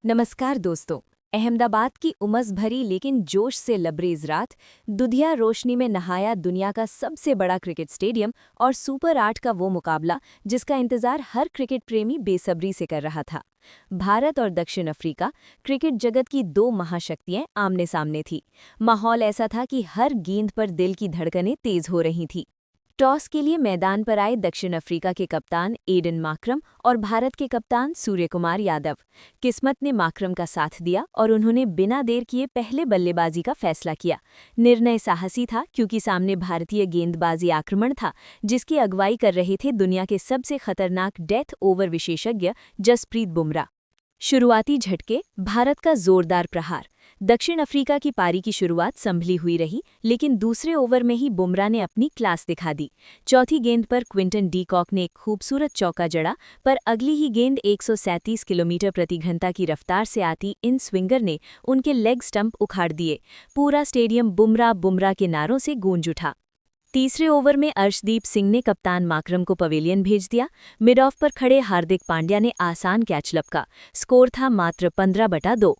नमस्कार दोस्तों। अहमदाबाद की उमस भरी लेकिन जोश से लबरेज रात, दुधिया रोशनी में नहाया दुनिया का सबसे बड़ा क्रिकेट स्टेडियम और सुपर 8 का वो मुकाबला जिसका इंतजार हर क्रिकेट प्रेमी बेसब्री से कर रहा था। भारत और दक्षिण अफ्रीका, क्रिकेट जगत की दो महाशक्तियां आमने सामने थी। माहौल ऐसा था कि हर गेंद पर दिल की धड़कनें तेज हो रही थी। टॉस के लिए मैदान पर आए दक्षिण अफ्रीका के कप्तान एडन माकरम और भारत के कप्तान सूर्यकुमार यादव। किस्मत ने माकरम का साथ दिया और उन्होंने बिना देर किए पहले बल्लेबाजी का फैसला किया। निर्णय साहसी था क्योंकि सामने भारतीय गेंदबाजी आक्रमण था जिसकी अगुवाई कर रहे थे दुनिया के सबसे खतरनाक डेथ ओवर विशेषज्ञ जसप्रीत बुमराह। शुरुआती झटके, भारत का जोरदार प्रहार। दक्षिण अफ्रीका की पारी की शुरुआत संभली हुई रही, लेकिन दूसरे ओवर में ही बुमराह ने अपनी क्लास दिखा दी। चौथी गेंद पर क्विंटन डी कॉक ने एक खूबसूरत चौका जड़ा, पर अगली ही गेंद 137 किलोमीटर प्रति घंटा की रफ्तार से आती इन स्विंगर ने उनके लेग स्टंप उखाड़ दिए। पूरा स्टेडियम बुमराह बुमराह के नारों से गूंज उठा। तीसरे ओवर में अर्शदीप सिंह ने कप्तान माकरम को पवेलियन भेज दिया। मिड ऑफ पर खड़े हार्दिक पांड्या ने आसान कैच लपका। स्कोर था मात्र 15/2।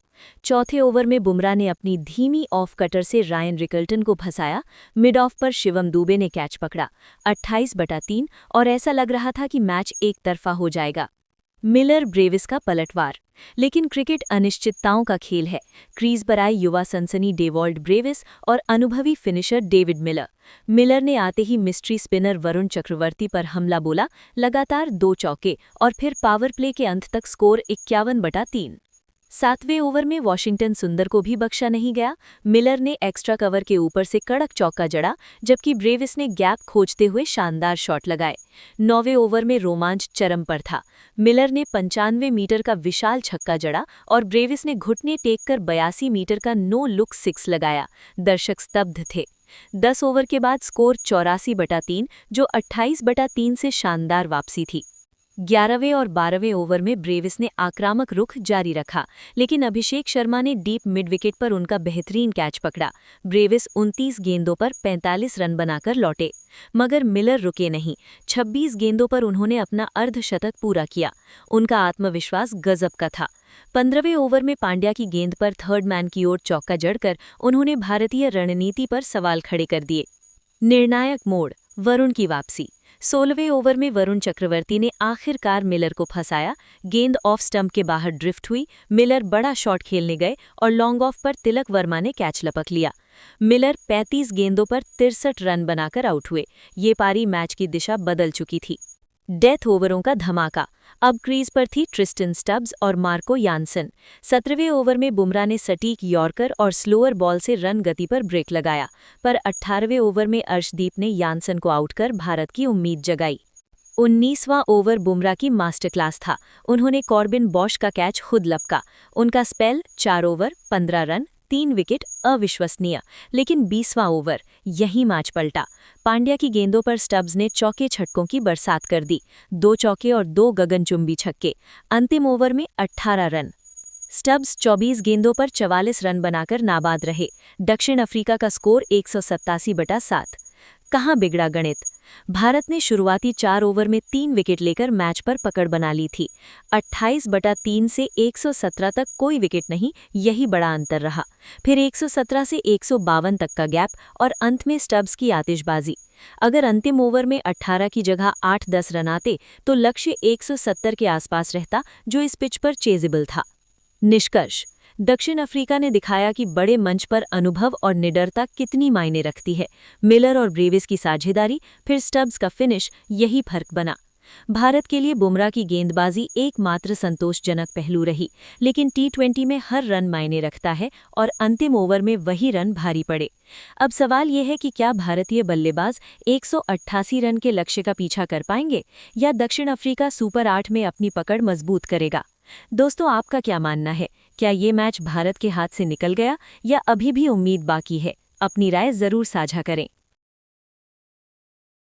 चौथे ओवर में बुमराह ने अपनी धीमी ऑफ कटर से रायन रिकल्टन को फंसाया। मिड ऑफ पर शिवम दुबे ने कैच पकड़ा। 28/3 और ऐसा लग रहा था कि मैच एक तरफा हो जाएगा। मिलर ब्रेविस का पलटवार। लेकिन क्रिकेट अनिश्चितताओं का खेल है। क्रीज पर आए युवा सनसनी डेवॉल्ट ब्रेविस और अनुभवी फिनिशर डेविड मिलर। मिलर ने आते ही मिस्ट्री स्पिनर वरुण चक्रवर्ती पर हमला बोला। लगातार 2 चौके और फिर पावर प्ले के अंत तक स्कोर 51/3। सातवें ओवर में वॉशिंगटन सुंदर को भी बख्शा नहीं गया। मिलर ने एक्स्ट्रा कवर के ऊपर से कड़क चौका जड़ा, जबकि ब्रेविस ने गैप खोजते हुए शानदार शॉट लगाए। 9वें ओवर में रोमांच चरम पर था। मिलर ने 95 मीटर का विशाल छक्का जड़ा और ब्रेविस ने घुटने टेक कर 82 मीटर का नो लुक 6 लगाया। दर्शक स्तब्ध थे। 10 ओवर के बाद स्कोर 84/3, जो 28/3 से शानदार वापसी थी। 11वें और 12वें ओवर में ब्रेविस ने आक्रामक रुख जारी रखा, लेकिन अभिषेक शर्मा ने डीप मिड विकेट पर उनका बेहतरीन कैच पकड़ा। ब्रेविस 29 गेंदों पर 45 रन बनाकर लौटे, मगर मिलर रुके नहीं। 26 गेंदों पर उन्होंने अपना अर्धशतक पूरा किया। उनका आत्मविश्वास गजब का था। 15वें ओवर में पांड्या की गेंद पर थर्ड मैन की ओर चौका जड़कर उन्होंने भारतीय रणनीति पर सवाल खड़े कर दिए। निर्णायक मोड़, वरुण की वापसी। 16वें ओवर में वरुण चक्रवर्ती ने आखिरकार मिलर को फंसाया। गेंद ऑफ स्टंप के बाहर ड्रिफ्ट हुई। मिलर बड़ा शॉट खेलने गए और लॉन्ग ऑफ पर तिलक वर्मा ने कैच लपक लिया। मिलर 35 गेंदों पर 63 रन बनाकर आउट हुए। ये पारी मैच की दिशा बदल चुकी थी। डेथ ओवरों का धमाका। अब क्रीज पर थी ट्रिस्टन स्टब्स और मार्को यानसन। 17वें ओवर में बुमराह ने सटीक यॉर्कर और स्लोअर बॉल से रन गति पर ब्रेक लगाया, पर 18वें ओवर में अर्शदीप ने यानसन को आउट कर भारत की उम्मीद जगाई। 19वां ओवर बुमराह की मास्टर क्लास था। उन्होंने कॉर्बिन बॉश का कैच खुद लपका। उनका स्पेल 4 ओवर 15 रन 3 विकेट, अविश्वसनीय। लेकिन 20वां ओवर, यही मैच पलटा। पांड्या की गेंदों पर स्टब्स ने चौके छक्कों की बरसात कर दी। 2 चौके और 2 गगनचुंबी छक्के। अंतिम ओवर में 18 रन। स्टब्स 24 गेंदों पर 44 रन बनाकर नाबाद रहे। दक्षिण अफ्रीका का स्कोर 187/7। कहाँ बिगड़ा गणित? भारत ने शुरुआती 4 ओवर में 3 विकेट लेकर मैच पर पकड़ बना ली थी। 28/3 से 117 तक कोई विकेट नहीं, यही बड़ा अंतर रहा। फिर 117 से 152 तक का गैप और अंत में स्टब्स की आतिशबाजी। अगर अंतिम ओवर में 18 की जगह 8-10 रन आते तो लक्ष्य 170 के आसपास रहता, जो इस पिच पर चेजेबल था। निष्कर्ष, दक्षिण अफ्रीका ने दिखाया कि बड़े मंच पर अनुभव और निडरता कितनी मायने रखती है। मिलर और ब्रेविस की साझेदारी, फिर स्टब्स का फिनिश, यही फर्क बना। भारत के लिए बुमराह की गेंदबाजी एकमात्र संतोषजनक पहलू रही, लेकिन टी20 में हर रन मायने रखता है और अंतिम ओवर में वही रन भारी पड़े। अब सवाल यह है कि क्या भारतीय बल्लेबाज 188 रन के लक्ष्य का पीछा कर पाएंगे या दक्षिण अफ्रीका सुपर 8 में अपनी पकड़ मजबूत करेगा? दोस्तों, आपका क्या मानना है? क्या ये मैच भारत के हाथ से निकल गया या अभी भी उम्मीद बाकी है? अपनी राय जरूर साझा करें।